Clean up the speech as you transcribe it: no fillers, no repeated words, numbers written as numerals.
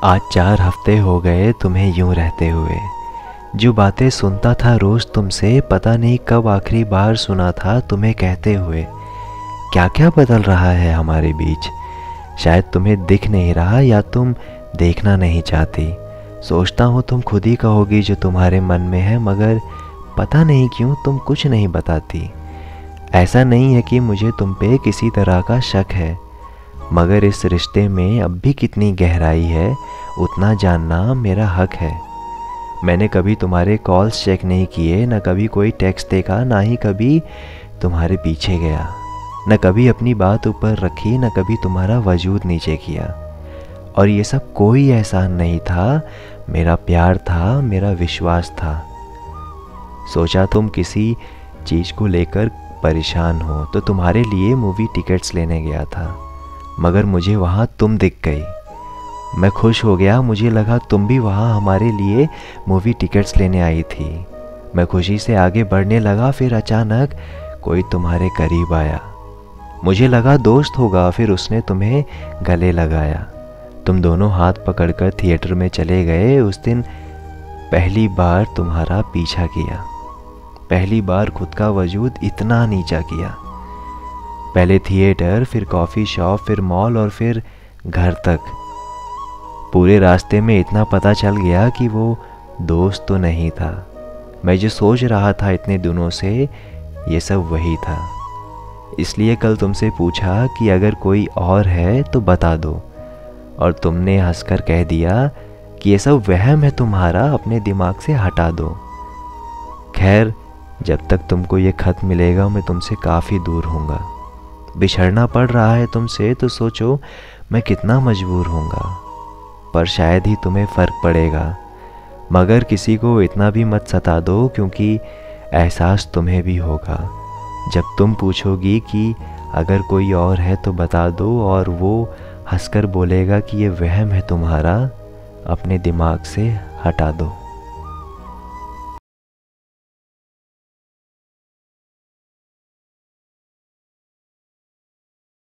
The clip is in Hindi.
आज 4 हफ्ते हो गए तुम्हें यूं रहते हुए। जो बातें सुनता था रोज़ तुमसे, पता नहीं कब आखिरी बार सुना था तुम्हें कहते हुए। क्या क्या बदल रहा है हमारे बीच, शायद तुम्हें दिख नहीं रहा या तुम देखना नहीं चाहती। सोचता हूँ तुम खुद ही कहोगी जो तुम्हारे मन में है, मगर पता नहीं क्यों तुम कुछ नहीं बताती। ऐसा नहीं है कि मुझे तुम पे किसी तरह का शक है, मगर इस रिश्ते में अब भी कितनी गहराई है उतना जानना मेरा हक है। मैंने कभी तुम्हारे कॉल्स चेक नहीं किए, न कभी कोई टेक्स्ट देखा, ना ही कभी तुम्हारे पीछे गया, न कभी अपनी बात ऊपर रखी, न कभी तुम्हारा वजूद नीचे किया। और ये सब कोई एहसान नहीं था, मेरा प्यार था, मेरा विश्वास था। सोचा तुम किसी चीज़ को लेकर परेशान हो तो तुम्हारे लिए मूवी टिकट्स लेने गया था, मगर मुझे वहाँ तुम दिख गई। मैं खुश हो गया, मुझे लगा तुम भी वहाँ हमारे लिए मूवी टिकट्स लेने आई थी। मैं खुशी से आगे बढ़ने लगा, फिर अचानक कोई तुम्हारे करीब आया। मुझे लगा दोस्त होगा, फिर उसने तुम्हें गले लगाया। तुम दोनों हाथ पकड़कर थिएटर में चले गए। उस दिन पहली बार तुम्हारा पीछा किया, पहली बार खुद का वजूद इतना नीचा किया। पहले थिएटर, फिर कॉफ़ी शॉप, फिर मॉल और फिर घर तक। पूरे रास्ते में इतना पता चल गया कि वो दोस्त तो नहीं था। मैं जो सोच रहा था इतने दिनों से, ये सब वही था। इसलिए कल तुमसे पूछा कि अगर कोई और है तो बता दो, और तुमने हंसकर कह दिया कि ये सब वहम है तुम्हारा, अपने दिमाग से हटा दो। खैर, जब तक तुमको ये खत मिलेगा मैं तुमसे काफ़ी दूर हूँगा। बिछड़ना पड़ रहा है तुमसे तो सोचो मैं कितना मजबूर हूँगा, पर शायद ही तुम्हें फ़र्क पड़ेगा। मगर किसी को इतना भी मत सता दो, क्योंकि एहसास तुम्हें भी होगा जब तुम पूछोगी कि अगर कोई और है तो बता दो, और वो हंसकर बोलेगा कि ये वहम है तुम्हारा, अपने दिमाग से हटा दो।